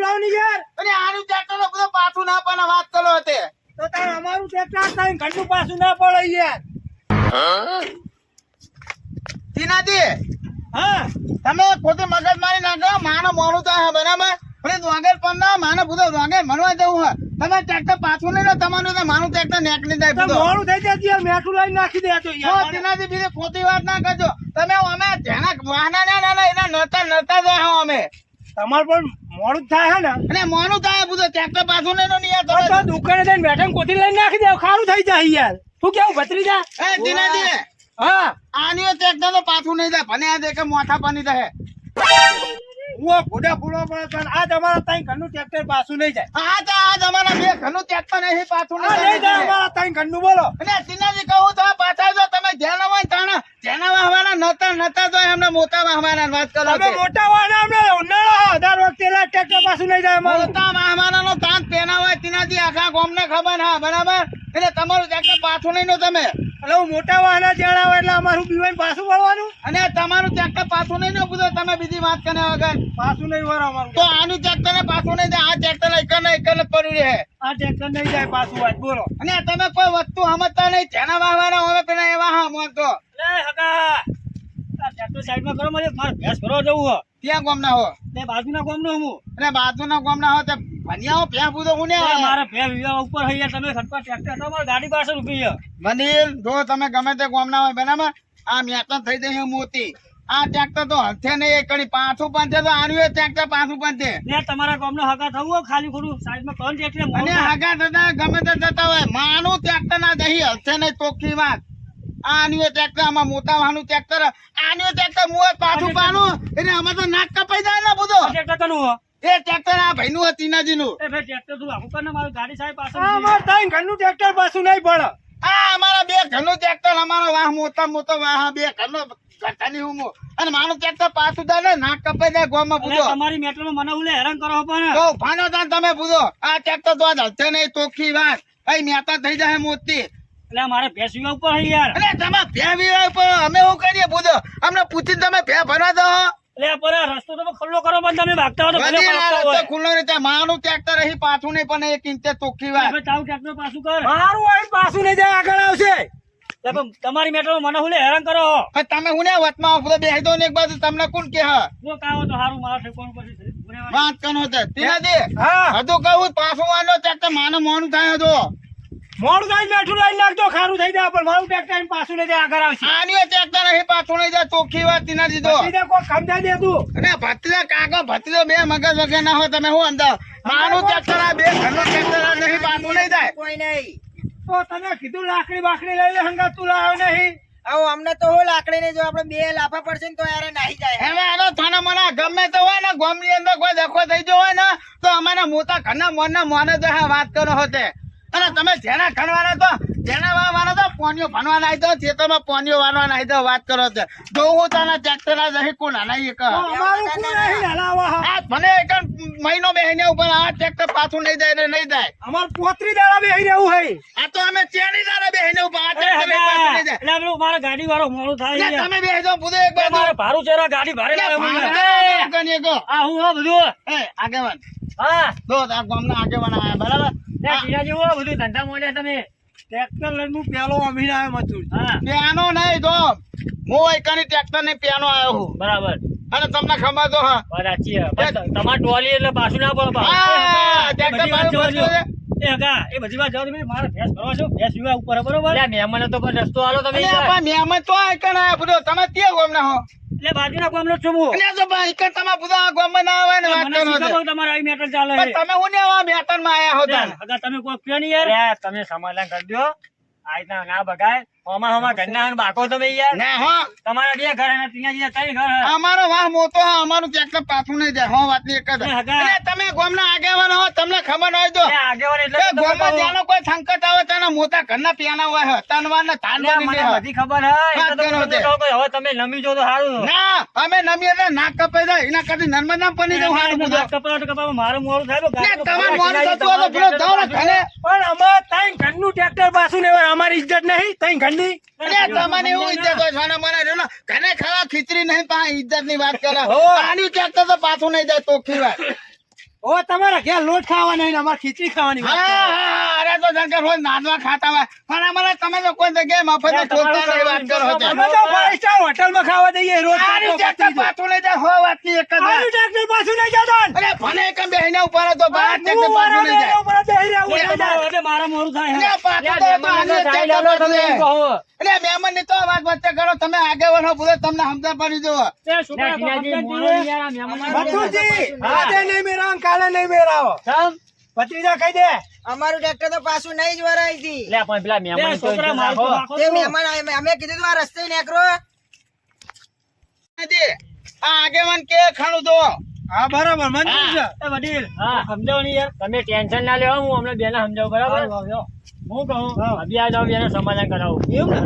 બોલાવ ની યાર. અને આનું ટ્રેક્ટર તો બધું પાછું ના પણ વાત કરો તે તો તાર અમારું ટ્રેક્ટર તાઈ ઘરનું પાછું ના પડે યાર. તીનાજી હા તમે પોતે મગજ મારી નાખો માનો મોડું થાય બરાબર પણ વાગેર પણ ના માનો બધો વાગેર મનવા જવું હોય તમે ટ્રેક્ટર પાછું નહીં લો તમારું તો મારું ટ્રેક્ટર નેકળી જાય તો બધો મોડું થઈ જાય યાર મેઠું લઈને નાખી દે તો યાર. તીનાજી બીજી ખોટી વાત ના કરજો તમે અમે જેના વાહના ના એના નતા જ હો અમે તમાર પણ મોડું જ થાય હે ને અને મોનું થાય બધું ટ્રેક્ટર પાછું નહીં લો નહીં તો દુકાને જઈને બેઠા કોથી લઈને નાખી દે ખારું થઈ જાય યાર. તું કેવું ભત્રી જા. એ તીનાજી હા આની ટ્રેક્ટર તો પાછું નહીં જાય ભને આ દેખે મોથા પાણી રહે હું ઘોડા પૂરો પડે પણ આ તમારા તાઈ ઘરનું ટ્રેક્ટર પાછું નહીં જાય. આ અમારા બે ઘરનું ટ્રેક્ટર નહીં પાછું આ નહીં જાય અમારા તાઈ ઘરનું બોલો. અને તીનાજી કહું તો પાછા જો તમે જેના હોય તાણા જેના વાહવાના નતા જો એમને મોટા વાહવાના વાત કરો તમે મોટા વાળા અમને ઉનાળો દર વખતે ટ્રેક્ટર પાછું નહીં જાય અમારું. મોટા વાહવાનાનો તાંત પેના હોય તીનાજી આખા ગામને ખબર હા બરાબર એટલે તમારું ટ્રેક્ટર પાછું નહીં નો તમે એટલે હું મોટા વાહના જણાવો એટલે અમારું પીવાય પાછું વળવાનું. અને તમારું ટ્રેક્ટર પાછું નહીં નો પૂછો તમે બીજી વાત કરે વગર પાછું નહીં વળો અમારું. તો આનું ટ્રેક્ટર ને પાછું નહીં જાય આ ટ્રેક્ટર એક જ પડ્યું રહે આ ટ્રેક્ટર નહીં જાય પાછું આજ બોલો. અને તમે કોઈ વસ્તુ સમજતા નહીં જેના વાહવાના હવે પેલા એવા હા મોતો લે હકા આ ટ્રેક્ટર સાઈડમાં કરો મારે ભેંસ ભરવા જવું હો. ત્યાં ગામ ના હો તે બાજુના ગામનો હું. અને બાજુના ગામ ના હો તે ભણ્યા પ્યાં પૂછો હું ને મારે ભેંસ વિવાહ ઉપર હઈ યાર તમે ખટપટ ટ્રેક્ટર તો મારી ગાડી પાસે ઊભી છે. મનીલ જો તમે ગમે તે ગામ ના હોય બરાબર આ મેતા થઈ જશે મોતી આ ટ્રેક્ટર તો હથે નહીં કણી પાછું પણ છે તો આનું ટ્રેક્ટર પાછું પણ છે ને તમારા ગામનો હકા થવું હોય ખાલી ખોટું સાઈડમાં કોણ ટ્રેક્ટર અને આગા થતા ગમે તે જતા હોય માનું ટ્રેક્ટર ના દહી હથે નહીં ચોખ્ખી વાત આનું ટ્રેક્ટર આમાં મોટા વાહનું ટ્રેક્ટર આનું ટ્રેક્ટર મુએ પાછું પાનું એટલે અમે તો નાક કપાઈ જાય ને બધો ટ્રેક્ટર કનું હો એ ટ્રેક્ટર આ ભાઈ નું તીનાજી નું એ ભાઈ ટ્રેક્ટર તું આખું કર ને મારું ગાડી સાહેબ પાસે અમાર તાઈ ઘરનું ટ્રેક્ટર પાછું નહીં પડે. આ અમારા બે ઘરનું ટ્રેક્ટર અમારો વાહ મોટો વાહ બે ઘરનો ઘટાની હું અને મારું ટ્રેક્ટર પાછું જાય ને નાક કપાઈ જાય ગોમાં પૂછો તમારી મેટરમાં મને ઉલે હેરાન કરો પણ તો ભાનો તાન તમે પૂછો આ ટ્રેક્ટર તો આજ હલતે નહીં ચોખ્ખી વાત અહીં મેતા થઈ જાય મોતી એટલે મારે ભેંસ વિવાહ ઉપર હઈ યાર. અને તમે ભે વિવાહ પર અમે શું કરીએ પૂછો અમને પૂછીને તમે ભે ભરવા દો એટલે પર રસ્તો તો ખુલ્લો કરો પણ તમે ભાગતા હો તો ભલે ભાગતા હોય. ખુલ્લો રીતે મારું ટ્રેક્ટર અહીં પાછું નહીં પણ એક ઇંચે ચોખ્ખી વાત હવે તારું ટ્રેક્ટર પાછું કર મારું અહીં પાછું નહીં જાય આગળ આવશે. એટલે પણ તમારી મેટરમાં મને ઉલે હેરાન કરો હવે તમે હું ને વચમાં આવો, બધો બેસી દો ને એક બાજુ તમને કોણ કે હા જો કાવો તો સારું મારા ઠેકોણ પછી વાત કનો છે તીનાજી હા હજુ કહું પાછું વાંધો ટ્રેક્ટર માનું મોનું થાય હજુ મોડું થાય મેઠું લઈને નાખજો ખારું થઈ જાય પણ મારું ટ્રેક્ટર અહીં પાછું નહીં જાય આગળ આવશે. આની ટ્રેક્ટર અહીં પાછું નહીં જાય ચોખ્ખી વાત તીનાજી તો બીજે કોઈ સમજાઈ દે તું. અને ભત્રીજો કાકો ભત્રીજો બે મગજ વગર ના હોય તમે હું અંદર મારું ટ્રેક્ટર આ બે ઘરનું ટ્રેક્ટર આ નહીં પાછું નહીં જાય કોઈ નહીં તો તમે કીધું લાકડી બાકડી લઈ લે હંગા તું લાવ્યો નહીં. આવો અમને તો હું લાકડી ને જો આપણે બે લાફા પડશે ને તો યાર નાહી જાય. હવે આનો થાના મને ગમે તો હોય ને ગામની અંદર કોઈ દખો થઈ ગયો હોય ને તો અમારા મોટા ઘરના મોને જ વાત કરો હોતે અને તમે જેના ખણવાના તો જેના વાળા તો પોનિયો ભણવા નાઈ દો ખેતરમાં પોનિયો વાળવા નાઈ દો વાત કરો છે જો હું તાના ટ્રેક્ટર આ જહી કોણ હલાઈ એક અમારું કોઈ નહીં હલાવા હા. આ મને એક મહિનો બેહીને ઉપર આ ટ્રેક્ટર પાછું નહીં જાય ને નહીં જાય અમાર પોતરી દાડા બેહી રહેવું હે. આ તો અમે ચેની દાડા બેહીને ઉપર આ ટ્રેક્ટર પાછું નહીં જાય એટલે પેલું મારા ગાડી વાળો મોડું થાય એટલે છે. તમે બેહી જાઓ પૂછો એક બાજુ મારે ભારું ચેરા ગાડી ભારે લાવે મને. આ હું હો બધું એ આગેવાન હા દો આ ગામના આગેવાન આયા બરાબર તે ટીરાજી હો બધું ધંધા મોડ્યા તમે ટ્રેક્ટર લઈને હું પેલો અમીન આવ્યો મજૂર. હા piano નહીં તો હું એકની ટ્રેક્ટર ને piano આવ્યો હું બરાબર અને તમને ખબર તો હા સાચી તમારે ટોલી એટલે પાછું ના પડે હા ટ્રેક્ટર પાછું છે એ હગા એ બધી વાત જાવ તમે મારે ભેંસ ભરવા છો ભેંસ વિવાહ ઉપર બરોબર મહેમાનો તો પણ રસ્તો આલો તમે અને આપા મહેમાન તો આ કણ આયા બધો તમે તે ગામના હો એટલે બાજુના ગામનો છું હું. અને તો ભાઈ કણ તમે બધા આ ગામમાં ના આવે ને વાત મને કરો શીખવો તમારે અહીં મેટર ચાલે પણ તમે હું ને આ મેતન માં આયા હોતા હગા તમે કોઈ કયો નહીં યાર તમે સમાધાન કરી દો આઈના ના બગાય હમા ઘરના બાકો તમે યાર ના હો તમારા બે ઘર અને ટીનાજી ત્રણ ઘર હે. અમારો વાહ મોટો હા અમારું ટ્રેક્ટર પાછું નહીં જાય હો વાત ની એક જ એટલે તમે ગામના આગેવાન હો તમને ખબર હોય તો એ આગેવાન એટલે એ ગામમાં જ્યાંનો કોઈ સંકટ આવે તેના મોટા ઘરના પિયાના હોય તનવાર ને તાન મને બધી ખબર હે એટલે તો તમને કહું કે હવે તમે નમી જો તો સારું. ના અમે નમીએ તો નાક કપાઈ જાય એના કરતી નર્મદા પની જવું સારું બધું કપડા તો કપડા મારું મોડું થાય તો ને તમારે મોડું થતું હોય તો પેલો જાઓ ને ઘરે પણ અમાર તાઈ ઘરનું ટ્રેક્ટર પાછું ને અમારી ઇજ્જત નહીં તાઈ ઘરની અરે તમને એવું ઇજ્જત હોય છાના મને રહ્યો ને ઘરે ખાવા ખીચડી નહીં પા ઇજ્જત ની વાત કરે આની ટ્રેક્ટર તો પાછું નહીં જાય ચોખ્ખી વાત ઓ તમારા ઘેર લોટ ખાવાના ને અમારે ખીચડી ખાવાની વાત હા કરો. હા અરે તો જંગલ રોજ નાદવા ખાતા હોય પણ અમારે તમે તો કોઈ જગ્યાએ મફત શોધતા નહીં વાત કરો છો. અમે તો 5 સ્ટાર હોટલમાં ખાવા જઈએ રોજ આની ટ્રેક્ટર પાછું લઈ જાય હો વાતની એક જ વાત. આનું ટ્રેક્ટર પાછું નહીં જતા ને. અરે ભલે કેમ બેહીને ઉપર હતો બાર હું ટ્રેક્ટર પાછું લઈ જાય. ઉપર બેહી રહ્યો, લે, ઉપર જાય. એટલે મારા મોડું થાય અરે પાછું તો હતો, આની ટ્રેક્ટર પાછું લઈ જાય. અરે મહેમાન ની તો વાત વચ્ચે કરો તમે આગેવાન હો બોલો તમને સમજણ પડી જુઓ. મથુરજી, આજે નહીં મેરાવો ને કાલે નહીં મેરાવો. ભત્રીજા કહી દે. અમારું ટ્રેક્ટર તો પાછું નહીં જ વરાય હતી. પેલા મહેમાન તો ઇજ્જત રાખો. તે મહેમાન અમે કીધું તું આ રસ્તે નીકળો. નથી. આ આગેવાન કે ખાણું તો હા બરાબર મંજૂર છે. એ વડીલ સમજાવો ને યાર, તમે ટેન્શન ના લેવા, હું હમણાં બેને સમજાવું બરાબર. હું કહું અભી આ જાઉં બેને સમાધાન કરાવું. એવું ને?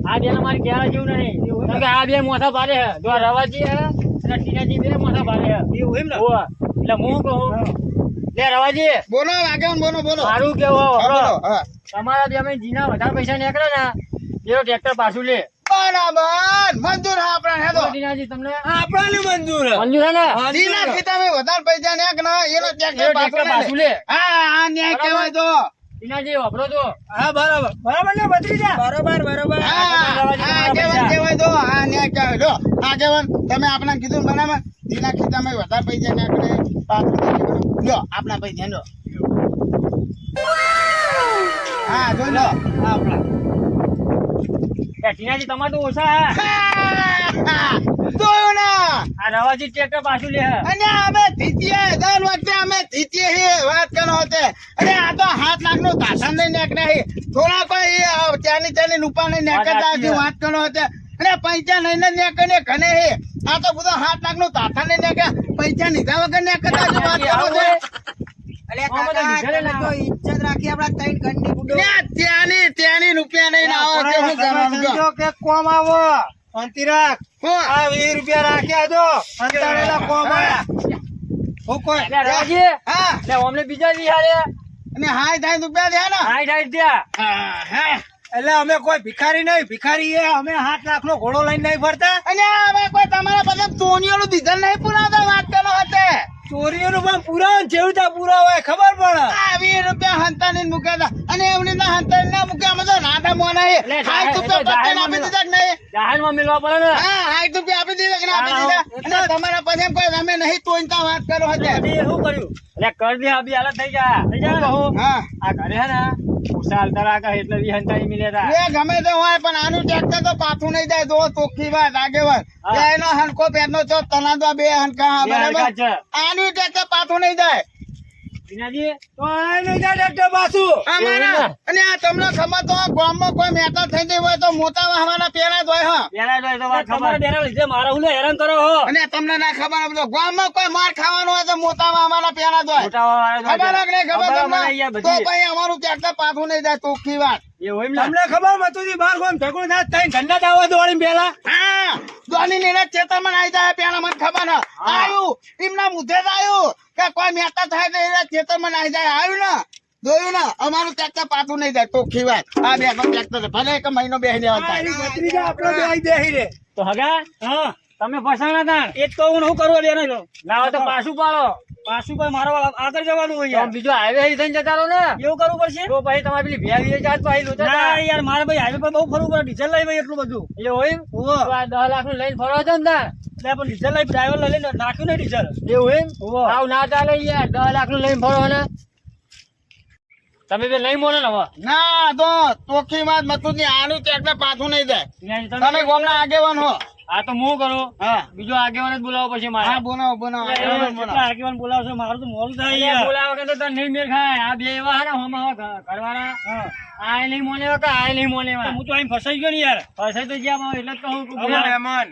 આ બેન અમારે કહેવા જેવું નહીં, કારણ કે આ બે મોથા પાડે છે. જો આ રવાજી હે અને ટીનાજી બે મોથા પાડે છે. એવું એમ ને? હોવે. એટલે હું કહું લે રવાજી, બોલો આગેવાન બોલો બોલો. મારું કેવું હા, હવે, બોલો હા. તમારા બે અમે જીના વધારે પૈસા નીકળે ને એનો ટ્રેક્ટર પાછું લે. બરાબર મંજૂર હા આપણા હેડો. ટીનાજી તમને આપણાને મંજૂર છે. મંજૂર છે ને? હા, દીના ખીતામાં વધારે પૈસા ને કે ના એનો એનો ટ્રેક્ટર ટ્રેક્ટર પાછું લે. હા આ ન્યાય કહેવાય તો. ટીનાજી વાપરો તો. હા બરાબર બરાબર ને ભત્રીજા? બરોબર બરોબર. હા આ આગેવાન કહેવાય તો આ ન્યાય કહેવાય. જો આગેવાન તમે આપણા કીધું ને બરાબર દીના ખીતામાં વધારે પૈસા ને આપણે જો આપણા પૈસા લો. હા જોઈ લો આપણા. એ ટીનાજી તમારે તો ઓછા હે. જોયું ને આ રવાજી ટ્રેક્ટર પાછું લે હે. અને અમે જીતીએ દર વખતે અમે જીતીએ છીએ વાત કરો હોતે. અને આ તો 7 લાખનું ધાસણ નહીં નેકડે છે. થોડા કોઈ ચાની નુપા નહીં નેકડતા હજી વાત કરો હોતે. અને પૈસા નહીં ને નેકડે ઘણે છે. આ તો બધો 7 લાખનું ધાસણ નહીં નેકે પૈસા લીધા વગર નેકડતા હજી વાત કરો છો. અલે કાકા તમે તો ઇજ્જત રાખી આપડા ત્રણ ઘંટી બુડો. ત્યાંની રૂપિયા નહીં ના આવે તે હું કરવાનું કહો. સમજો કે કોમ આવો શાંતિ રાખ. હું? આ 20 રૂપિયા રાખ્યા જો અંતાડેલા કોમ આયા. હું કોઈ એટલે રવાજી, હા એટલે અમને બીજા વિહારે અને હાય થાય રૂપિયા દે ને હાઈટ હાઈટ દ્યા. હા હા એટલે અમે કોઈ ભિખારી નહીં. ભિખારી એ અમે 7 લાખનો ઘોડો લઈને નહીં ફરતા. અને હવે કોઈ તમારા પાસે ચોરીઓનું દીધલ નહીં પુરાવતા વાત કરો હતે. ચોરીઓનું પણ પુરાવા જેવું ત્યાં પુરાવા ખબર પડે. આ 20 રૂપિયા હંતાની મૂક્યા હતા અને એમની ના હંતાની ના મૂક્યા અમે તો નાના મોના હે. એટલે 60 રૂપિયા પત્તા આપી દીધા કે નહીં? જાહેરમાં મિલવા પડે ને. હા 60 રૂપિયા આપી દીધા કે ના આપી દીધા? અને તમારા પાસે એમ કોઈ તમે નહીં તોડતા વાત કરો હતે. શું કર્યું? એટલે કર દે અભી હાલત થઈ ગયા. થઈ જાય ને હું. હા આ ઘરે હે ને ઉષા હાલતા રાખે એટલે વિહંતાઈ મિલે તા. એ ગમે તે હોય પણ આનું ટ્રેક્ટર તો પાછું નહીં જાય. જો ચોખ્ખી વાત આગેવાન હા. બેનો હનકો પેરનો છો તલાદવા બે હનકા બે હરખા બરાબર. છે. આનું ટ્રેક્ટર પાછું નહીં જાય. ટીનાજી, તો આ નહીં જાય ટ્રેક્ટર પાછું. અમારા અને આ તમને ખબર તો આ ગામમાં કોઈ મેટર થઈ ગઈ હોય તો મોટા વાહવાના પેલા જ હોય હા. પેલા જોઈ તો વાત ખબર. મારા હુલે હેરાન કરો હો. અને તમને ના ખબર હોય તો ગામમાં કોઈ માર ખાવાનું હોય તો મોટા વાહવાના પેલા જ હોય. મોટા વાળા ખબર હોય કે નહીં ખબર ખબર મને તમને? અહીંયા તો બધી. ભાઈ અમારું ટ્રેક્ટર પાછું નહીં જાય ચોખ્ખી વાત. એ હોય ને. તમને ખબર મતુજી બાર ગોમ ઠેકું થાય તઈ ગંડા દાવા દોડીને પેલા હા દોની નીને ચેતરમાં આવી જાય પેલા મને ખબર ને આવ્યું એમના મુદ્દે જ આવ્યું કે કોઈ મેટા થાય તો એના ચેતરમાં આવી જાય આવ્યું ને જોયું ને અમારું ટ્રેક્ટર પાછું નહીં જાય ચોખ્ખી વાત. આ બે ટ્રેક્ટર ભલે એક મહિનો બેસી દેવા થાય. ભત્રીજા આપણો બેહી દેહી રે. તો હગા હા તમે ફસાણા તા. એ જ તો હું શું કરવું બેનો છો. ના હોય તો પાછું પાડો. પાછું કોઈ મારો આગળ જવાનું હોય તો યાર. બીજો હાઈવે થઈને જતા રહો ને. એવું કરવું પડશે. તો પછી તમારે પેલી ભેવી જાત પાછી લોચા ના તા. યાર મારે ભાઈ હાઈવે પર બહુ ફરવું પડે. ડીઝલ લઈ ભાઈ એટલું બધું. એટલે હોય એમ? ઓહો. તો આ 10 લાખ નું લઈને ફરવા છો ને તાર. એટલે પણ ડીઝલ લઈ ડ્રાઈવર લઈને નાખ્યું ને ડીઝલ. એવું એમ? ઓહો. આવ ના ચાલે યાર 10 લાખ નું લઈને ફરો ને. તમે બે નહીં મોને ને હવે. ના તો ચોખ્ખી વાત મતું આનું ટ્રેક્ટર પાછું નહીં જાય. ટીનાજી, તમે ગામના આગેવાન હો. આ તો હું કરું. હા બીજો આગેવાન જ બોલાવો પછી મારે. હા બોલાવો બોલાવો આગેવાન બોલાવો. કેટલા આગેવાન બોલાવશો મારું તો મોડું થાય એટલે યાર. બોલાવો કે તો તને નહીં મેળ ખાય. આ બે એવા હે ને હોમાં હો ઘરવાળા. હા. આ નહીં મોને કે આ નહીં મોને તો હું તો અહીં ફસાઈ ગયો ને યાર. ફસાઈ તો જ્યાં એટલે જ કહું કે હવે મહેમાન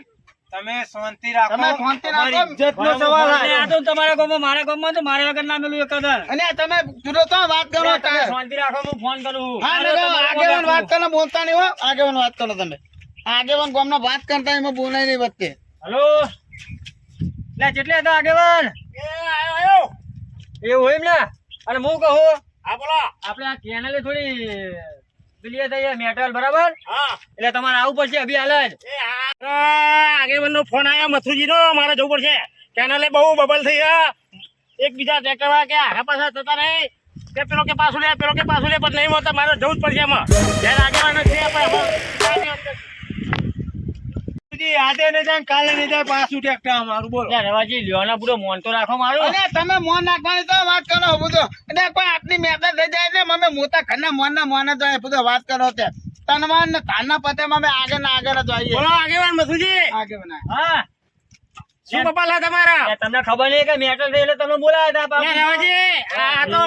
તમે શાંતિ રાખો. તમે શાંતિ રાખો. ઇજ્જતનો સવાલ એટલે આ તો તમારા ગામમાં મારા ગામમાં તો મારે વગર ના મેલું એક કદર. અને તમે જુદો તો વાત કરો તમે શાંતિ રાખો હું ફોન કરું. હા ને આગેવાન વાત કરો બોલતા નહીં હો આગેવાન વાત કરો તમે આગેવાન ગામના વાત કરતા એમાં બોલાય નહીં વચ્ચે. હલો લે કેટલે હતા આગેવાન? એવું હોય એમ ને. અને હું કહું આપણે આ કેનાલે થોડી પેલી થઈ મેટલ બરાબર. એટલે તમારે આવવું પડશે અભી હાલ જ. આગેવાન નો ફોન આવ્યો મથુજી નો મારે જવું પડશે. કેનાલે બહુ બબલ થઈ ગયા. એકબીજા ટ્રેક્ટર વાળા કે આગા પાછા થતા નહીં કે પેલો કે પાછું લે પેલો કે પાછું લે પણ નહીં હોતા મારે જવું જ પડશે એમાં જયારે આગેવાનો છે આજે નહીં જાય કાલે નહીં જાય પાછું ટ્રેક્ટર અમારું બોલો લે રવાજી લ્યોના પૂરો મોન તો રાખો મારું અને તમે મોન નાખવાની તો વાત કરો બધો અને કોઈ આટલી મહેનત થઈ જાય છે અમે મોટા ઘરના મોન જ હોય બધો વાત કરો તે તનવાન ને તાના પતે અમે આગળ ને આગળ જ આવીએ બોલો આગેવાન મસુજી આગળ હા શું કપાલા તમારા લે, તમને ખબર નહીં કે મેટર થઈ એટલે તમે બોલાયા હતા લે રવાજી આ તો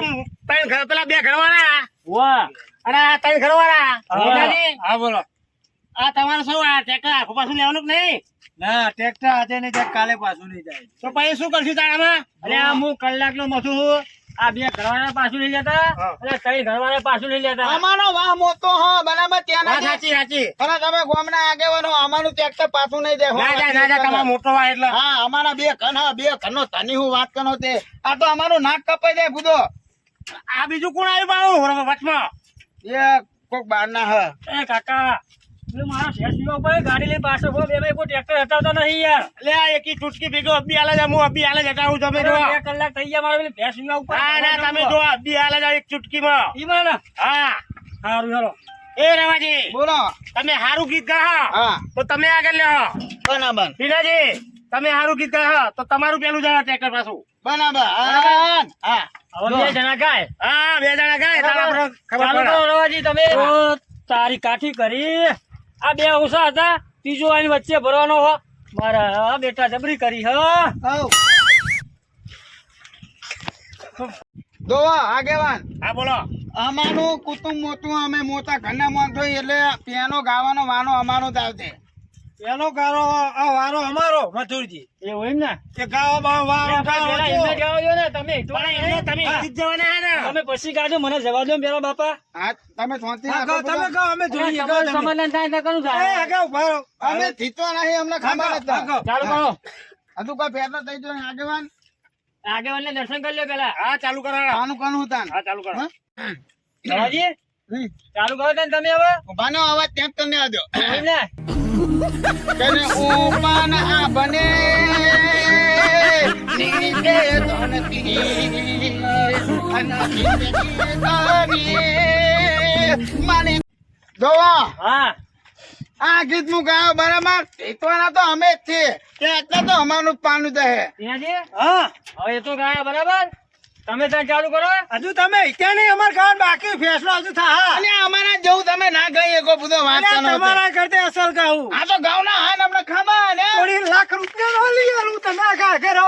પેલા બે ઘરવાળા વાહ અને આ ત્રણ ઘરવાળા હા. ગીતાજી, હા બોલો આ તમારે શું આ ટ્રેક્ટર આખું પાછું લેવાનું કે નહીં ના ટ્રેક્ટર આજે નહીં જાય કાલે પાછું નહીં જાય તો પછી શું કરશું તારામાં અરે આ હું કલાક નો મથું છું આ બે ઘરવાળા પાછું લઈ જતા હા. અને ત્રણ ઘરવાળા પાછું લઈ જતા અમારો વાહ મોટો હો બરાબર ત્યાં વાત ના સાચી સાચી અને તમે ગામના આગેવાનો અમારું ટ્રેક્ટર પાછું નહીં જાય ના જાય ના જાય તમારો મોટો વા એટલે હા અમારા બે ઘરનો તની હું વાત કરો તે આ તો અમારું નાક કપાઈ જાય બુધો આ બીજું કોણ આવ્યું બાઉ વચમાં એ કોક બાર ના હ એ કાકા પેલું મારો શેર સીવા ઉપર ગાડી લઈ પાછો કોઈ ટ્રેક્ટર હટાવતા નહીં યાર લે આ એકી ચૂટકી ભેગો અબ્બી આલે જા હું અબ્બી આલે જતા હું તમે જો 2 કલાક થઈ ગયા મારે પેલી ભેંસ વીવા ઉપર ના ના તમે જો અબ્બી આલે જા એક ચૂટકીમાં ઈ મને હા સારું હાલો એ રવાજી બોલો તમે હારું ગીત ગાહો હા તો તમે આગળ લ્યો બરાબર પીનાજી તમે હારું ગીત ગાહો તો તમારું પેલું જાય ટ્રેક્ટર પાછું બરાબર હા હા હવે બે જણા ગાય હા બે જણા ગાય તારા આપણે ખબર ચાલુ પડે કરો રવાજી તમે તારી કાઠી કરી આ બે ઓછા હતા ત્રીજો આની વચ્ચે ભરવાનો હો મારા બેટા જબરી કરી હ હઉ દોવા આગેવાન હા બોલો અમારું કુટુંબ મોટું અમે મોટા ઘરના મોન થઈ એટલે પિયાનો ગાવાનો વાનો અમારો જ આવશે એનો ગારો આ વારો અમારો મથુરજી એવું એમ ને કે ગાવા બા વારો પેલા એમને જવા દો ને તમે તો પણ એમને તમે ગીત જવાના હે ને તમે પછી ગાજો મને જવા દો ને પેલા બાપા હા તમે શાંતિ હા, રાખો તમે બધા. કહો અમે જોઈએ કહો તમે સમાધાન થાય તો કરું એ થાય અગાઉ ભારો અમે જીતવા નહીં અમને ખબર હા, હતા હા, ચાલુ કરો હજુ કોઈ ફેરનો થઈ ગયો ને આગેવાન આગેવાન ને દર્શન કરી લો પેલા હા ચાલુ કરો આનું કાનું હતા હા ચાલુ કરો રવાજી ચાલુ કરો ને તમે હવે ભાનો અવાજ ત્યાં તમને આવ્યો એમ ને તેને ઉપાન આ બને નીચે ધનતી અને જિંદગી તારી મને જોવા હા આ ગીત નું ગાયો બરાબર જીતવાના તો અમે જ છીએ કે એટલે તો અમારું જ પાનું છે ત્યાંજી હા હવે એ તો ગાયા બરાબર તમે ત્યાં ચાલુ કરો હજુ તમે ક્યાં નહીં અમાર ગાવાનું બાકી ફેસલો હજુ થા અને અમારા જેવું તમે ના ગઈ શકો બધો વાત કરો છો. તમારા કરતે અસલ ગાવું આ તો ગાવના હાન આપણે ખબર ને થોડી લાખ રૂપિયા નો લઈ આલું તમે ગા કરો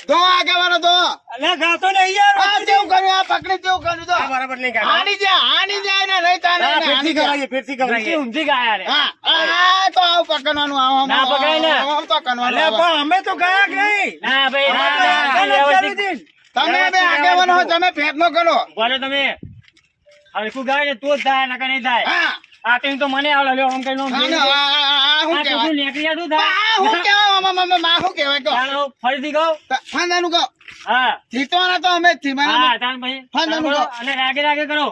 જો આગેવાનો તો અલે ગાતો નહીં યાર આ જેવું કર્યું આ પકડી જેવું કર્યું તો આ બરાબર નહીં ગાતા હાની જાય ને નહીં તાને હા, હાની ફેરથી જાય કરાવીએ ફેરથી ઊંધી કરાવીએ ઊંધી ગાયા રે હા આ તો આવું પકડવાનું આવું ના પકડાય ને. આવું તો કરવાનું અલે આવે. પણ અમે તો ગયા જ નહીં ના ભાઈ અમે ના તો ના, આગળ જ વ્યવસ્થિત. કરી દીધી. તમે બે આગેવાનો હો, તમે ફેંસલો કરો બોલો તમે હરખું ગાય ને તો જ થાય નકર નહીં થાય હા આ ટીમ તો મને આવડે લ્યો આમ કઈ નો આ શું આ કહેવાય કીધું નીકળી જાય શું આ શું થાય કહેવાય માં શું કહેવાય કહો ચાલો ફરીથી કહો ફાંદાનું કહો હા જીતવાના તો અમે જ છીએ હા બરાબર તાન ભાઈ હા, ચાલુ ચાલુ કરો. કરો. અને રાગે રાગે કરો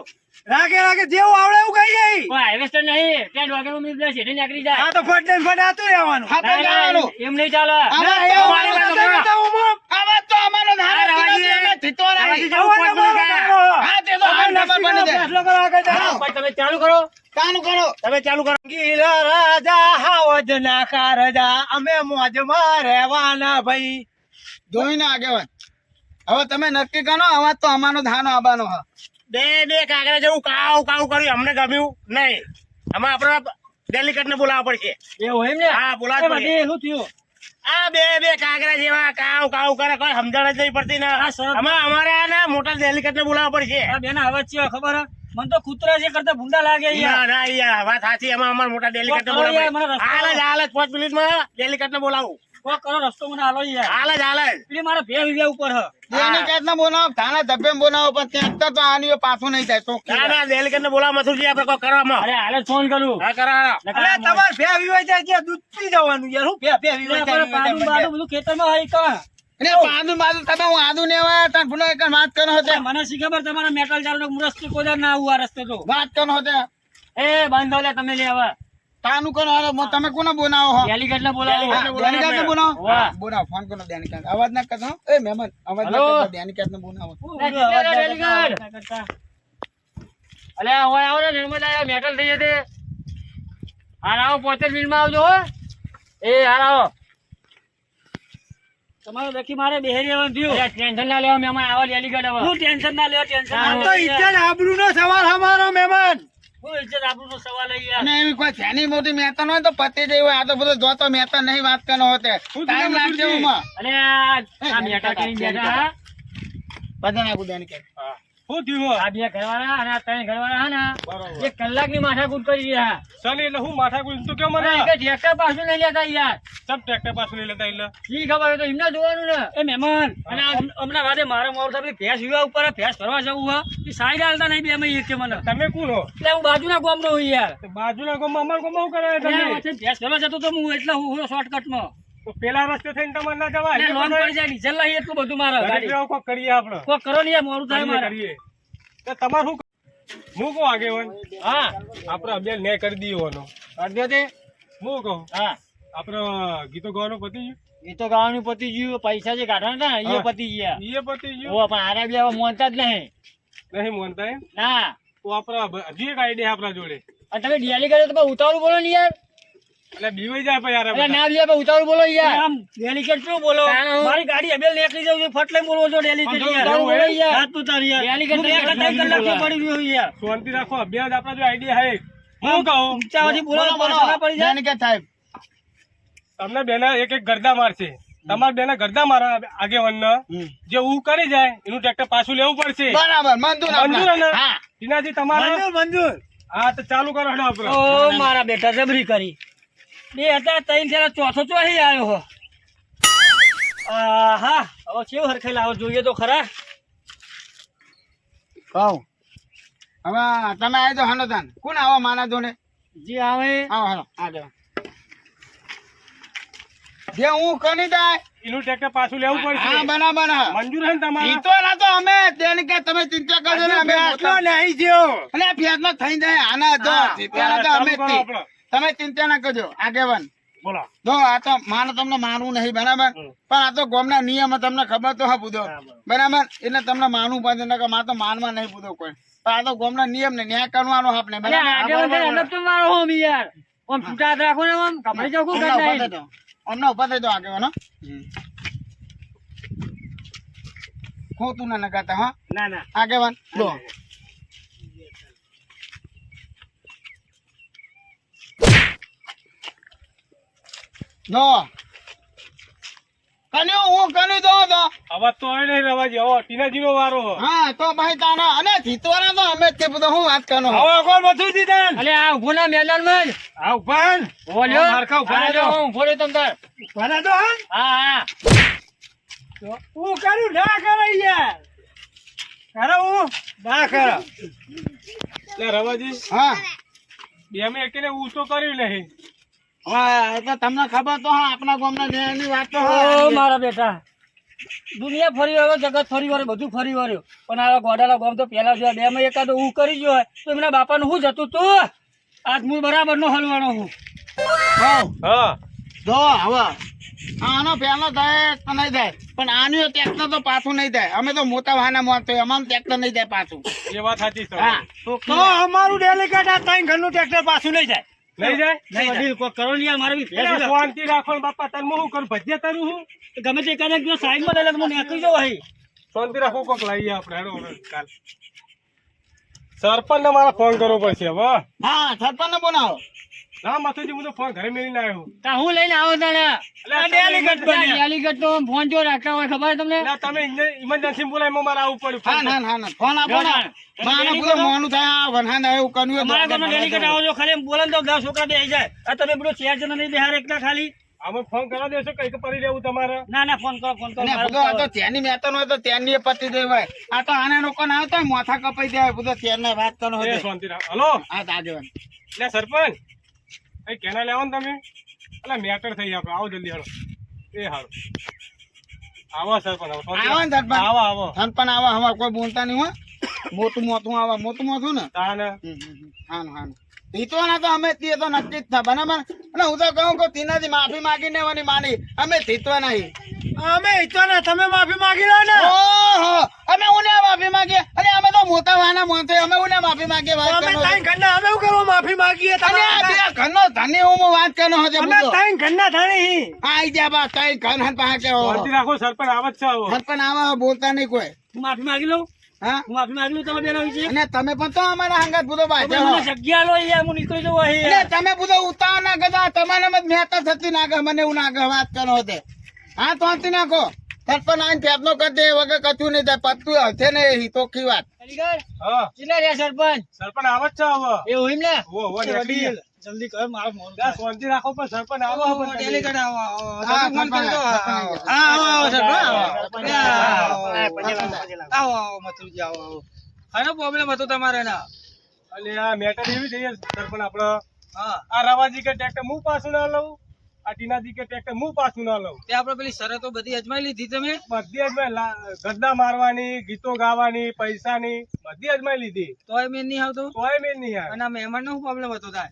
રાગે રાગે જેવું આવડે એવું કઈ જાય કોઈ હાઈવેસ્ટર નહીં ત્યાં વાગેલું મિલ જાય સીધી નીકળી જાય આ તો ફટ દઈને ફટ આતું રહેવાનું હા, ના, ના, જવાનું. એમ નહીં ચાલે આમાં ના, તો એવું અમારી નથી વાત કરતા હું. આમાં તો અમારો ધારા હા, નથી, અમે જીતવાના રાવાજી નહીં. જાઓ. આવો ને મારો મારો. હા, તે તો તમે હાથ નંબર બની જાય. ફેસલો કરો આગળ જાઓ. ભાઈ તમે ચાલુ કરો કાનું કરો તમે ચાલુ કરો ગીલા રાજા હાવજ ના કારજા અમે મોજમાં રહેવાના ભાઈ જોઈને આગેવાન હવે તમે નક્કી કરો અવાજ તો અમારો ધાનો આબાનો હ બે બે કાગડા જેવું કાવ કાવ કર્યું અમને ગમ્યું નહીં આમાં આપણે ડેલિકેટ ને બોલાવવા પડશે એવું એમ ને હા, બોલાવવું એ પડે. બધે એનું થયું આ બે બે કાગડા જેવા કાવ કાવ કરે કોઈ સમજણ જ નહીં પડતી ને હા, સર. આમાં અમારે આ ને મોટા ડેલિકેટ ને બોલાવવા પડશે આ બેના અવાજ છે ખબર હે? મને તો કૂતરા જે કરતા ભૂંડા લાગે યાર ના ના યાર વાત સાચી એમાં અમારા મોટા ડેલિકેટ ને કરો યાર, બોલાવવા મને રસ્તો હાલ જ હાલ જ 5 મિનિટમાં ડેલિકેટ ને બોલાવું કોક કરો રસ્તો મને હાલો યાર હાલ જ હાલ જ પેલી મારા બે વીઘા ઉપર હ જેની જાતના બોલાવો થાના ધબ્બે બોલાવો પણ ત્યાં તો આની પાછું નહીં થાય ચોખ્ખી ના વાત. ના ડેલિકેટ ને બોલાવવા મથુરજી આપણે કોઈ કરવામાં અરે હાલે જ ફોન કરું હા કરાવો નકર અલે આ તમાર ભે વિવાય જાય ત્યાં દૂધ પી જવાનું યાર હું ભે વિવાય આપણે પાડું બાડું જાય બધું ખેતરમાં હોય કાં? અને પાદુ બાદુ તમે હું આદુ ને આવ્યા તને ભૂલો એક વાત કરો હતો મને શી ખબર તમારા મેટલ ચાલુ હું રસ્તે કોઈ દાડો ના આવું આ રસ્તે તો વાત કરો હતો એ બંધો લે તમે લે હવે તાનું કરો હાલો, તમે કોને બોલાવો હો? ડેલિગેટને બોલાવો. ડેનિકેટને બોલાવો? વાહ. બોલાવો, ફોન કરો ડેનિકેટ. અવાજ ના કરતો હો. એ મહેમાન અવાજ ના હલો. કરતો, ડેનિકેટને બોલાવો. ડેલિગેટ. અલે હવે આવો ને નર્મદા આવો, મેટલ થઈ જશે. હાલ આવો 75 મિનિટમાં આવજો હો. એ હાલ આવો. તમારે લખી મારે બેહરી રહેવાનું થયું. અરે ટેન્શન ના લેવા મહેમાન આવો ડેલિગેટ હવે. શું ટેન્શન ના લેવા, ટેન્શન ના હા, લેવા. તો ઇજ્જત આબરૂનો સવાલ અમારો મહેમાન. શું ઇજ્જત આપણું સવાલ છે યાર. અને એવી કોઈ છેની મોટી મહેતન હોય તો પતી જઈ હોય. આ તો બધો જોતો મહેતન નહીં વાત કરનો હોતે. ટાઈમ લાગશે ઉમાં. અલે આ મેટલ કરીને બેઠા હા. બધા નાખું ડેનિકેટ. શું થયું? આ બે ઘરવાળા અને આ ત્રણ ઘરવાળા હા ને એક કલાકની માથાકૂટ કરી રહ્યા. સની એટલે હું માથા કોઈ તો કેમ મને કે ટ્રેક્ટર પાછું નહીં લેતા યાર. સબ ટ્રેક્ટર પાછું લઈ લેતા એટલે ઈ ખબર હોય તો એમને જોવાનું ને. એ મહેમાન અને હમણાં વાદે મારે મોડું થાય ભેંસ વિવાહ ઉપર ભેંસ ફરવા જવું હોય એ સાઈડ હાલતા નહીં બે માં એક કે મને તમે કોણ હો? એટલે હું બાજુના ગામનો હું યાર. તો બાજુના ગામમાં અમારા ગામમાં શું કરે એટલે તમે? વચ્ચે ભેંસ ફરવા જતો તો હું એટલે હું શોર્ટકટમાં. તો પેલા રસ્તે થઈને તમારે ના જવાય. એટલે લોન પડી જાય ડીઝલ નહીં એટલું બધું મારે ગાડી. ગાડી કોક કરીએ આપણે. કોઈ કરો ને યાર મોડું થાય મારે. કરીએ. તો તમારે શું હું કહું આગેવાન? હા આપણે અભ્યાસ ન્યાય કરી દઈએ વાનો. કરજો તે. હું કહું હા આપણે ગીતો ગાવાનું પતી ગયું? એ તો ગાવાનું પતી ગયું. પૈસા જે કાઢવાના હતા ને એ પતી ગયા. એ પતી ગયું? ઓ પણ આરા બે હવે મોનતા જ નહીં. નહીં માનતા એમ? ના તો આપણા હજી એક આઈડિયા આપણા જોડે. અને તમે ડિયાલી કરે તો પછી ઉતાવળું બોલો ને યાર. એટલે બીવાઈ જાય પછી યાર એટલે આપણે. ના બીજા પછી ઉતાવળું બોલો યાર. આમ ડેલિકેટ શું બોલો? તાણું. મારી ગાડી અબેલ નીકળી જાવ છે, ફટ લઈને બોલવો છો ડેલિકેટ પણ યાર. થોડું બોલો યાર. હાથ તો તારી યાર. ડેલિકેટ હું બે કલાક કલાકથી પડી ગયો છું યાર. શાંતિ રાખો, અભ્યાસ આપણા જો આઈડિયા હે. હું કહું ઊંચાવાથી બોલો બોલો, બોલો. પાછા ના પડી જાય. ડેનિકેટ સાહેબ. તમને બેના એક એક ગરદા મારશે. તમારે બેના ગરદા મારા આગેવાન જે હું કરી જાય એનું ટ્રેક્ટર પાછું લેવું પડશે. બરાબર મંજૂર મંજૂર આપણા. ને? હા. એનાથી તમારે મંજૂર. હા તો ચાલુ કરો હેડો આપણે. ઓ મારા બેટા જબરી કરી. બે હતા ત્રણ થયા ચોથો ચોહી આવ્યો હો. આહા હવે કેવું હરખે લાવો જોઈએ તો ખરા. કહું. હવે તમે આવી તો હાલો તાન. કોણ આવો માના જોડે? જે આવે આવો હાલો આગળ. જે હું કરી જાય. એનું ટ્રેક્ટર પાછું લેવું હા પડશે. બરાબર હા. મંજૂર હે ને તમારે? ઈ તો ના તો અમે ડેનિકેટ તમે ચિંતા કરજો ને અમે નહીં જ્યો. અને આ ફેરનો થઈ જાય આના જો પેલા તો અમે જ ચાલુ કરો છીએ. તમે ચિંતા ના કરજો આગેવાન. બોલો. જો આ તો મારે તમને માનવું નહીં બરાબર, પણ આ તો ગામના નિયમ તમને ખબર તો હા પૂછો બરાબર, એટલે તમને માનવું પડશે ને કે મારે તો માનવા નહીં પૂછો કોઈ, પણ આ તો ગામના નિયમ ને ન્યાય કરવાનો આપણે અરે બરાબર. આગળ અલગ તો મારો હોમ યાર. આમ છૂટા હાથ રાખો ને આમ કપડે જાવ કોઈ હમણાં કાઢ ઉભા થઈ નહીં. જાઓ. હમણાં ઉભા થઈ જાઓ આગેવાન હો. ખોટું ના નગાતા હા ના ના આગેવાન. જો જો કન્યો હું કન્યો જો તો અવાજ તો આવે નહીં રવા જેવો. ટીનાજી નો વારો હો. હા તો ભાઈ તાના અને જીતવાના તો અમે જ છે બધું હું વાત કરનો. આવો કોણ બધું દીધા? અલે આ ઉભો ના મેદાનમાં જ. આ ઉભા ને? ઉભો લ્યો. આ મારખા ઉભા હા, રહેજો. જો હું ઉભો રહ્યો તમ તાર. ભલે તો હા. હા હા હું કર્યું ના કરે યાર. કરે હું ના કરે. લે રવાજી હા બે મેં એકને હું તો કર્યું નહીં. હા એટલે તમને ખબર તો હા આપણા ગામના ન્યાયની વાત તો ઓ હા. મારા બેટા દુનિયા ફરી વળ્યો, જગત ફરી વળ્યો, બધું ફરી વળ્યો, પણ આ ગોડાલા ગામ તો પેલા જોયા. બે માં એકાદો હું કરી ગયો હોય તો એમના બાપાનું શું જતું તું. આજ હું બરાબર નો હલવાનો હું. હોવ. હા જો હવે આનો પહેલો થાય તો નહીં થાય, પણ આનું ટ્રેક્ટર તો પાછું નહીં થાય. અમે તો મોટા વાહના મારતો અમારું ટ્રેક્ટર નહીં થાય પાછું. એ વાત સાચી છે. હા તો અમારું ડેલિકેટ આ ત્રણ ઘરનું ટ્રેક્ટર પાછું લઈ જાય. લઈ જાય? વડીલ કોક કરો ને યાર, મારે બી ભેંસ એટલે છે. શાંતિ રાખો ને બાપા. તાર હું કરું ભજીયા તારું હું ગમે તે એકાદ દિવસ સાઈડમાં લઈ લે તો મને નીકળી જવો હઈ. શાંતિ રાખો. કોક લઈએ આપણે હેડો હવે કાલ. સરપંચ ને મારા ફોન કરવો પડશે હવે. હા સરપંચ ને બોલાવો. ના માથુજી હું તો ફોન ઘરે મેળીને આવ્યો. તા હું લઈને આવો તાણે. એટલે આ ડેલિકેટ બન્યા. ડેલિગેટ તો ફોન જો રાખતા હોય ખબર તમને. એટલે તમે ઇમરજન્સી બોલાય મારે આવવું પડ્યું. હા ના ના ના ફોન આપો ને. માને પૂરો મોનું થાય આ વરહાન એવું કર્યું અમારા ગામમાં ડેલિગેટ આવો છો ખાલી એમ બોલે ને તો 10 છોકરા બેસી જાય. આ તમે બધું 4 જણા નહીં બેહાર એકલા ખાલી. અમે ફોન કરવા દેશો કઈક પડી રહેવું તમારે. ના ના ફોન કરો ફોન કરો. અને બધો આ તો ત્યાંની મેતન હોય તો ત્યાંની એ પતી જાય હોય. આ તો આને લોકો ના આવતા હોય માથા કપાઈ જાય બધો ત્યાંને વાત કરવાનો એ હોય. શાંતિ રાખો. હલો હા તાજવાન. એટલે સરપંચ એ કેના લેવો ને તમે. એટલે મેટર થઈ આપણે. આવો જલ્દી હાલો. એ હાલો આવો સરપંચ. આવો શાંતિ આવો ને રાખો. સરપંચ. આવો આવો. સરપંચ આવા અમારે કોઈ બોલતા નહીં હોય. મોટું મોટું આવા મોટું મોટું ને. તાને હાનું હાનું. જીતવાના તો અમે છીએ તો નક્કી જ થાય બરાબર. અને હું તો કહું કે તીનાથી માફી માંગી લેવાની માની અમે જીતવા નહીં. અમે ઈચ્છવાના તમે માફી માંગી લો ને ઓહો અમે ઉને માફી માંગીએ. અરે અમે તો મોટા વાના મોતે અમે ઉને માફી માંગીએ. વાત અમે કરો ત્રણ ઘરના અમે શું કરવા માફી માંગીએ અને આ બે ઘરનો ધણી હું વાત કરનો હતો અમે ત્રણ ઘરના ધણી આઈ જા બા કઈ ઘર હન પાસે કે શાંતિ રાખો સરપંચ આવત છે આવો પણ આવા બોલતા નહીં કોઈ. હું માફી માંગી લઉં હા હું માફી માંગી લઉં તમે બેના વિશે અને તમે પણ તો અમારા હંગાત બધો તમે બાજ્યા મને હો. જગ્યા લો યાર હું નીકળી જવું અને અહીં તમે બધો ઉતાવળ ના કરતા તમારે મહેતા થતી ના કર મને એવું ના કર વાત કરો તે હા તો આંતી નાખો સરપંચ આઈને ફેસલો કરી દે વગર કશું નહીં થાય પત્તું હશે ને તોખી વાત. હા કેટલા રહ્યા સરપંચ સરપંચ આવત છે આવો એવું એમ ને ઓ નીકળી ગયા. જલ્દી કર મારો મોન જા, શાંતિ રાખો પણ સરપંચ આવો પણ તમે. ડેલીગેટ આવો હા, તમે ફોન કરી દો સરપંચ. આવો સરપંચ સરપંચ. આવો મથુરજી આવો આનો પ્રોબ્લેમ હતો તમારે ના અને આ મેટર એવી થઈ સરપંચ આપડે હા આ રવાજી કે ટ્રેક્ટર હું પાછું ના લઉં આ ટીનાજી કે ટ્રેક્ટર હું પાછું ના લઉં તે આપણે પેલી શરતો બધી અજમાઈ લીધી તમે બધી અજમાઈ ગદ્દા મારવાની ગીતો ગાવાની પૈસાની બધી અજમાઈ લીધી તોય મેં નહીં આવતો તોય મેં નહીં આવે. અને આ મહેમાન નો પ્રોબ્લેમ હતો તાર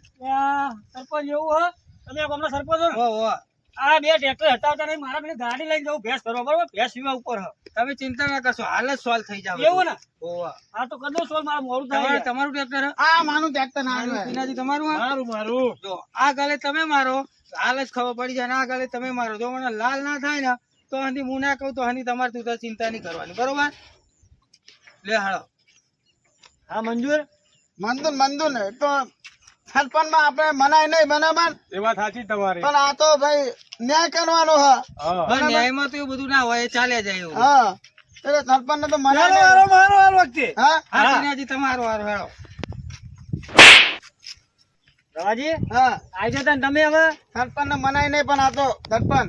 સરપંચ એવું હો તમે આ ગામના સરપંચ હો ને? ઓ આ બે ટ્રેક્ટર હતા નહીં મારા પેલી ગાડી લઈને જવું ભેંસ કરવા બરોબર ભેંસ વીમા ઉપર હ. તમે ચિંતા ના કરશો હાલ જ સોલ્વ થઈ જાવ એવું ને ઓ આ તો કદો સોલ મારા મોડું થાય તમારું ટ્રેક્ટર આ માનું ટ્રેક્ટર ના આવે. પીનાજી તમારું હા? મારું મારું જો આ ગાલે તમે મારો હાલ જ ખબર પડી જાય ને આ ગાલે તમે મારો જો મને લાલ ના થાય ને તો હની હું ના કહું તો હની તમારે તું તો ચિંતા નહીં કરવાની બરોબર લે હાલો હા મંજૂર મંદુન તો સરપંચ માં આપણે મનાય નહીં બરાબર. એ વાત સાચી તમારી. પણ આ તો ભાઈ ન્યાય કરવાનો હ. હા પણ ન્યાયમાં તો એવું બધું ના હોય એ ચાલ્યા જાય એવું હા એટલે સરપંચ ને તો મનાય નહીં. મારો હાલ વખતે હા હા પીનાજી તમારો હારો હેળો રવાજી હા આવી જતા ને તમે હવે સરપંચ ને મનાય નહીં પણ આ તો સરપંચ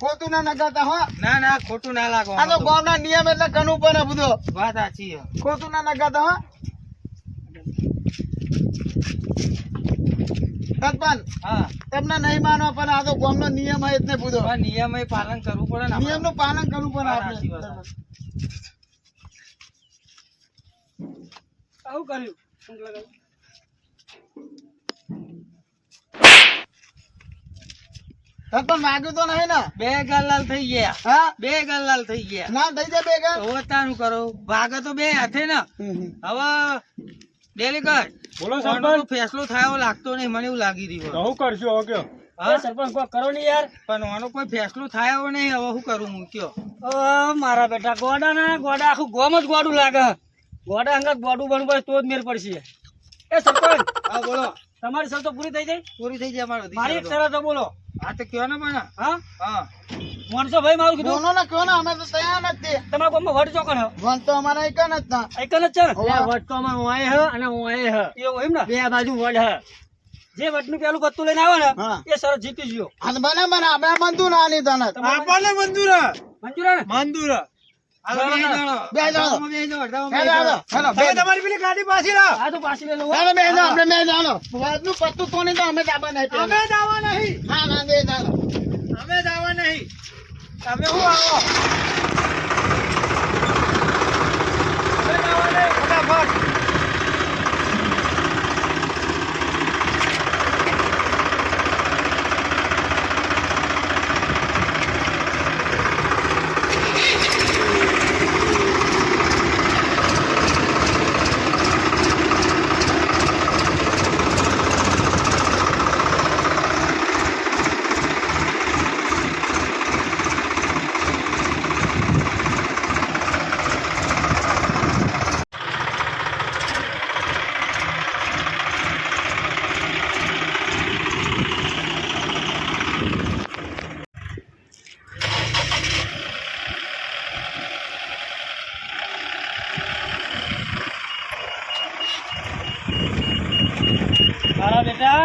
ખોટું ના નગાતા હો. ના ના ખોટું ના લાગો આ તો ગામ ના નિયમ એટલે કરવું પડે બધું. વાત સાચી છે ખોટું ના નગાતા હો સરપંચ. હા તમને નહીં માનો પણ આ તો ગામ નો નિયમ હોય એટલે બધો પણ નિયમ એ પાલન કરવું પડે ને નિયમ નું પાલન કરવું પડે વાત સાચી વાત. આપણે. આવું કર્યું ઊંઘ લગાવી. સરપંચ માગ્યું તો નહીં ને બે ગલ્લાલ થઈ ગયા હા બે ગલ્લાલ થઈ ગયા ના થઈ જાય ભેગા. હવે તારું કરો ભાગે તો બે હાથે ને હવે ડેલીગેટ બોલો આનો સરપંચ તો ફેસલો થયો લાગતો નહીં મને એવું લાગી રહ્યું તો હું કરશું હવે કયો હવે સરપંચ કોઈ કરો નહીં યાર પણ આનો કોઈ ફેસલો થયો નહીં હવે શું કરું હું કયો મારા બેટા ગોડા ના ગોડા આખું ગોમ જ ગોડું લાગે ગોડા અંગત ગોડું બનવું પડે તો જ મેર પડશે એ સરપંચ હા બોલો તમારી શરતો પૂરી થઈ જાય પૂરી થઈ જાય અમારી બધી મારી એક શરતો. શરત બોલો હા તો કયો ને પણ હા હા મોનસો ભાઈ મારું કીધું બોલો ને કયો ને અમે તો તૈયાર નથી. તમારા ગામમાં વડ ચોકણ હ વન તો અમારા એક જ ના. આઈકન જ છે ને હોવા. વડ તો અમાર ઓય હ અને ઓય હ એવું એમ ને બે બાજુ વડ હ જે વડનું પેલું પત્તું લઈને આવે ને હા. એ શરત જીતી ગયો આ તો બને બને આપણે મંદુ ના ની તને. આપણને મંજૂર મંજૂર હે ને મંજૂર હાલો બે જાણો બે જાણો. બે જાણો અડધામાં બે હેલો, હેલો, જાણો. હેલો, બે જાણો. તમારી પેલી ગાડી પાછી લાવ આ તો પાછી લઈ લઉં હેલો, બે જાણો, આપણે બે જાણો. વડનું પત્તું તોડી તો અમે દાબા નહીં પહેલા. અમે દાવા નહીં હા ના બે જાણો. અમે દાવા નહીં તમે શું આવો અમે દાવા નહીં ફટાફટ મારા બેટા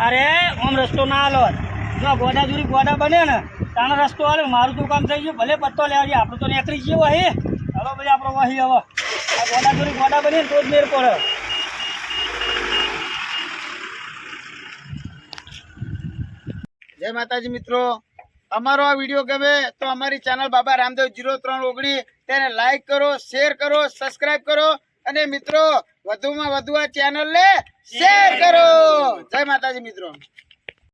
અરે ઓમ રસ્તો ના હાલો જો ગોડા જોડી ગોડા બને ને તાનો રસ્તો હાલે મારું તો કામ થઈ ગયું ભલે પત્તો લેવા જઈએ આપણે તો નીકળી જઈએ વહી હાલો ભાઈ આપણો વહી હવે આ ગોડા જોડી ગોડા બને ને તો જ મેર પડે જય માતાજી મિત્રો, અમારો આ વિડીયો ગમે તો અમારી ચેનલ બાબા રામદેવ 0319 તેને લાઈક કરો, શેર કરો, સબસ્ક્રાઇબ કરો અને મિત્રો વધુમાં વધુ આ ચેનલ ને શેર કરો. જય માતાજી મિત્રો.